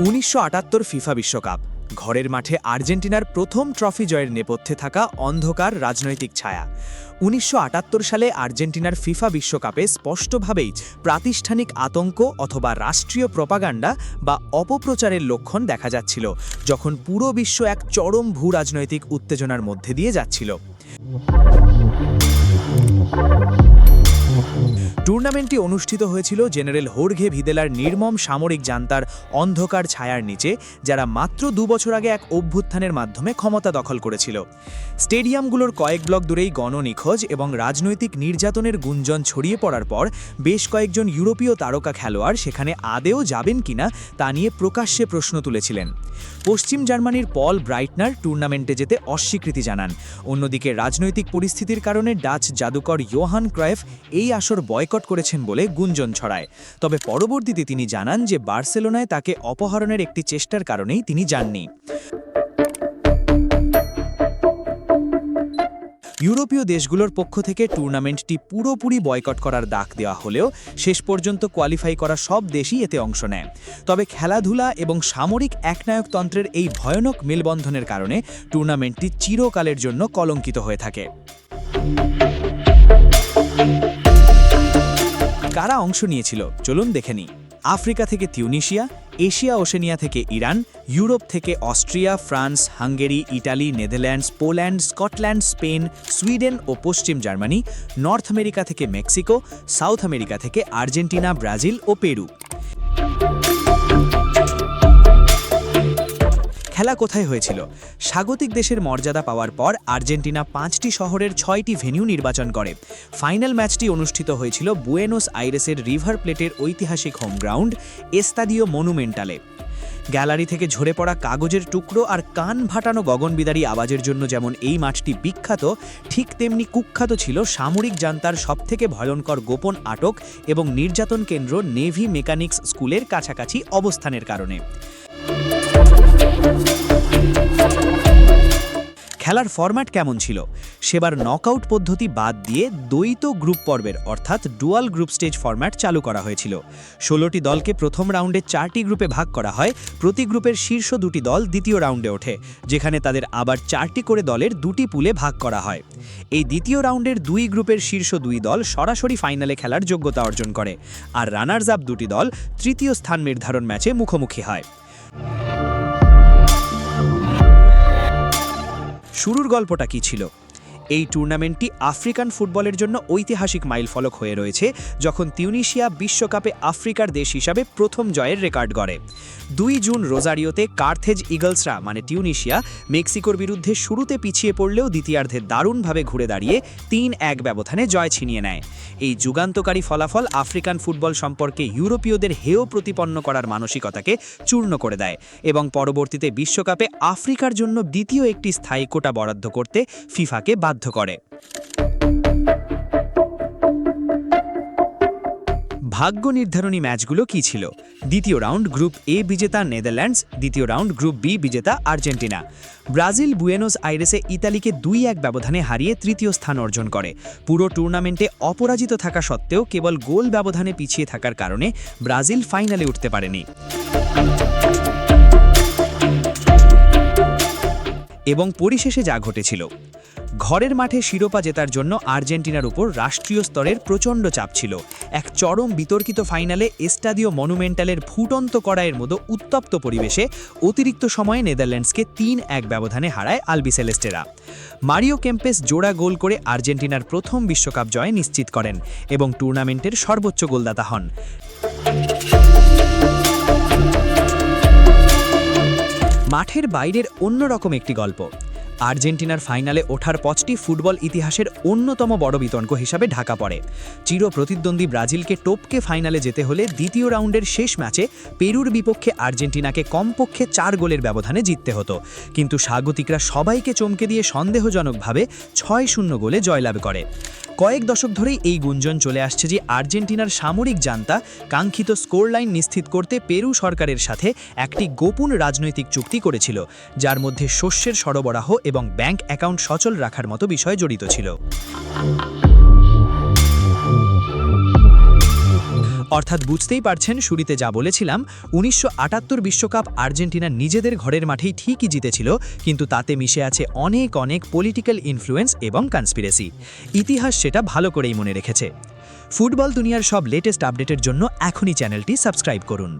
১৯৭৮ FIFA বিশ্বকাপ ঘরের মাঠে আর্জেন্টিনার প্রথম ট্রফি জয়ের নেপথ্যে থাকা অন্ধকার রাজনৈতিক ছায়া। ১৯৭৮ সালে আর্জেন্টিনার ফিফা বিশ্বকাপে স্পষ্টভাবেই প্রাতিষ্ঠানিক আতঙ্ক অথবা রাষ্ট্রীয় প্রপাগান্ডা বা অপপ্রচারের লক্ষণ দেখা যাচ্ছিল, যখন পুরো বিশ্ব এক চরম ভূ রাজনৈতিক উত্তেজনার মধ্যে দিয়ে যাচ্ছিল। টুর্নামেন্টটি অনুষ্ঠিত হয়েছিল জেনারেল হোর্গে ভিদেলার নির্মম সামরিক জান্তার অন্ধকার ছায়ার নিচে, যারা মাত্র ২ বছর আগে এক অভ্যুত্থানের মাধ্যমে ক্ষমতা দখল করেছিল। স্টেডিয়ামগুলোর কয়েক ব্লক দূরেই গণনিখোঁজ এবং রাজনৈতিক নির্যাতনের গুঞ্জন ছড়িয়ে পড়ার পর বেশ কয়েকজন ইউরোপীয় তারকা খেলোয়াড় সেখানে আদেও যাবেন কিনা তা নিয়ে প্রকাশ্যে প্রশ্ন তুলেছিলেন। পশ্চিম জার্মানির পল ব্রাইটনার টুর্নামেন্টে যেতে অস্বীকৃতি জানান। অন্যদিকে রাজনৈতিক পরিস্থিতির কারণে ডাচ জাদুকর ইয়োহান ক্রয়েফ এই আসর বয়কট করেছেন বলে গুঞ্জন ছড়ায়। তবে পরবর্তীতে তিনি জানান যে বার্সেলোনায় তাকে অপহরণের একটি চেষ্টার কারণেই তিনি যাননি। ইউরোপীয় দেশগুলোর পক্ষ থেকে টুর্নামেন্টটি পুরোপুরি বয়কট করার ডাক দেওয়া হলেও শেষ পর্যন্ত কোয়ালিফাই করা সব দেশই এতে অংশ নেয়। তবে খেলাধুলা এবং সামরিক একনায়কতন্ত্রের এই ভয়ানক মেলবন্ধনের কারণে টুর্নামেন্টটি চিরকালের জন্য কলঙ্কিত হয়ে থাকে। কারা অংশ নিয়েছিল চলুন দেখে নিই। আফ্রিকা থেকে তিউনিশিয়া, এশিয়া ওশেনিয়া থেকে ইরান, ইউরোপ থেকে Austria, France, Hungary, Italy, Netherlands, Poland, Scotland, Spain, Sweden ও পশ্চিম জার্মানি, নর্থ আমেরিকা থেকে মেক্সিকো, সাউথ আমেরিকা থেকে আর্জেন্টিনা, ব্রাজিল ও পেরু। খেলা কোথায় হয়েছিল? স্বাগতিক দেশের মর্যাদা পাওয়ার পর আর্জেন্টিনা 5টি শহরের 6টি ভেন্যু নির্বাচন করে। ফাইনাল ম্যাচটি অনুষ্ঠিত হয়েছিল বুয়েনোস আইরেসের রিভার প্লেটের ঐতিহাসিক হোম গ্রাউন্ড এস্তাদিও মনুমেন্টালে। গ্যালারি থেকে ঝরে পড়া কাগজের টুকরো আর কান ফাটানো গগনবিদারী আওয়াজের জন্য যেমন এই মাঠটি বিখ্যাত, ঠিক তেমনি কুখ্যাত ছিল সামরিক জান্তার সবথেকে ভয়ঙ্কর গোপন আটক এবং নির্যাতন কেন্দ্র নেভি মেকানিক্স স্কুলের কাছাকাছি অবস্থানের কারণে। খেলার ফরম্যাট কেমন ছিল? সেবার নকআউট পদ্ধতি বাদ দিয়ে দ্বৈত গ্রুপ পর্বের অর্থাৎ ডুয়াল গ্রুপ স্টেজ ফরম্যাট চালু করা হয়েছিল। 16টি দলকে প্রথম রাউন্ডে 4টি গ্রুপে ভাগ করা হয়। প্রতি গ্রুপের শীর্ষ 2টি দল দ্বিতীয় রাউন্ডে ওঠে, যেখানে তাদের আবার 4টি করে দলের 2টি পুলে ভাগ করা হয়। এই দ্বিতীয় রাউন্ডের 2 গ্রুপের শীর্ষ 2 দল সরাসরি ফাইনালে খেলার যোগ্যতা অর্জন করে, আর রানার্স আপ 2টি দল তৃতীয় স্থান নির্ধারণ ম্যাচে মুখোমুখি হয়। শুরুর গল্পটা কী ছিল? এই টুর্নামেন্টটি আফ্রিকান ফুটবলের জন্য ঐতিহাসিক মাইলফলক হয়ে রয়েছে, যখন তিউনিশিয়া বিশ্বকাপে আফ্রিকার দেশ হিসাবে প্রথম জয়ের রেকর্ড গড়ে। 2 জুন রোজারিওতে কার্থেজ ইগলসরা মানে টিউনিশিয়া মেক্সিকোর বিরুদ্ধে শুরুতে পিছিয়ে পড়লেও দ্বিতীয়ার্ধে দারুণভাবে ঘুরে দাঁড়িয়ে 3-1 ব্যবধানে জয় ছিনিয়ে নেয়। এই যুগান্তকারী ফলাফল আফ্রিকান ফুটবল সম্পর্কে ইউরোপীয়দের হেয় প্রতিপন্ন করার মানসিকতাকে চূর্ণ করে দেয় এবং পরবর্তীতে বিশ্বকাপে আফ্রিকার জন্য দ্বিতীয় একটি স্থায়ী কোটা বরাদ্দ করতে ফিফাকে বাধ্য করে। ভাগ্য নির্ধারণী ম্যাচগুলো কি ছিল? দ্বিতীয় রাউন্ড গ্রুপ এ বিজেতা নেদারল্যান্ডস, দ্বিতীয় রাউন্ড গ্রুপ বি বিজেতা আর্জেন্টিনা। ব্রাজিল বুয়েনোস আইরেসে ইতালিকে 2-1 ব্যবধানে হারিয়ে তৃতীয় স্থান অর্জন করে। পুরো টুর্নামেন্টে অপরাজিত থাকা সত্ত্বেও কেবল গোল ব্যবধানে পিছিয়ে থাকার কারণে ব্রাজিল ফাইনালে উঠতে পারেনি। এবং পরিশেষে যা ঘটেছিল, ঘরের মাঠে শিরোপা জেতার জন্য আর্জেন্টিনার উপর রাষ্ট্রীয় স্তরের প্রচণ্ড চাপ ছিল। এক চরম বিতর্কিত ফাইনালে এস্টাদিও মনুমেন্টালের ফুটন্ত কড়াইয়ের মতো উত্তপ্ত পরিবেশে অতিরিক্ত সময়ে নেদারল্যান্ডসকে 3-1 ব্যবধানে হারায় আলবিসেলেস্টেরা। মারিও কেম্পেস জোড়া গোল করে আর্জেন্টিনার প্রথম বিশ্বকাপ জয় নিশ্চিত করেন এবং টুর্নামেন্টের সর্বোচ্চ গোলদাতা হন। মাঠের বাইরের অন্যরকম একটি গল্প। আর্জেন্টিনার ফাইনালে ওঠার পথটি ফুটবল ইতিহাসের অন্যতম বড় বিতর্ক হিসাবে ঢাকা পড়ে। চির প্রতিদ্বন্দ্বী ব্রাজিলকে টপকে ফাইনালে যেতে হলে দ্বিতীয় রাউন্ডের শেষ ম্যাচে পেরুর বিপক্ষে আর্জেন্টিনাকে কমপক্ষে 4 গোলের ব্যবধানে জিততে হতো, কিন্তু স্বাগতিকরা সবাইকে চমকে দিয়ে সন্দেহজনকভাবে 6-0 গোলে জয়লাভ করে। কয়েক দশক ধরেই এই গুঞ্জন চলে আসছে যে আর্জেন্টিনার সামরিক জান্তা কাঙ্ক্ষিত স্কোর লাইন নিশ্চিত করতে পেরু সরকারের সাথে একটি গোপন রাজনৈতিক চুক্তি করেছিল, যার মধ্যে শস্যের সরবরাহ এবং ব্যাংক অ্যাকাউন্ট সচল রাখার মতো বিষয় জড়িত ছিল। অর্থাৎ বুঝতেই পারছেন, শুরুতে যা বলেছিলাম, 1978 বিশ্বকাপ আর্জেন্টিনা নিজেদের ঘরের মাঠেই ঠিকই জিতেছিল, কিন্তু তাতে মিশে আছে অনেক অনেক পলিটিক্যাল ইনফ্লুয়েন্স এবং কনস্পিরেসি। ইতিহাস সেটা ভালো করেই মনে রেখেছে। ফুটবল দুনিয়ার সব লেটেস্ট আপডেটের জন্য এখনই চ্যানেলটি সাবস্ক্রাইব করুন।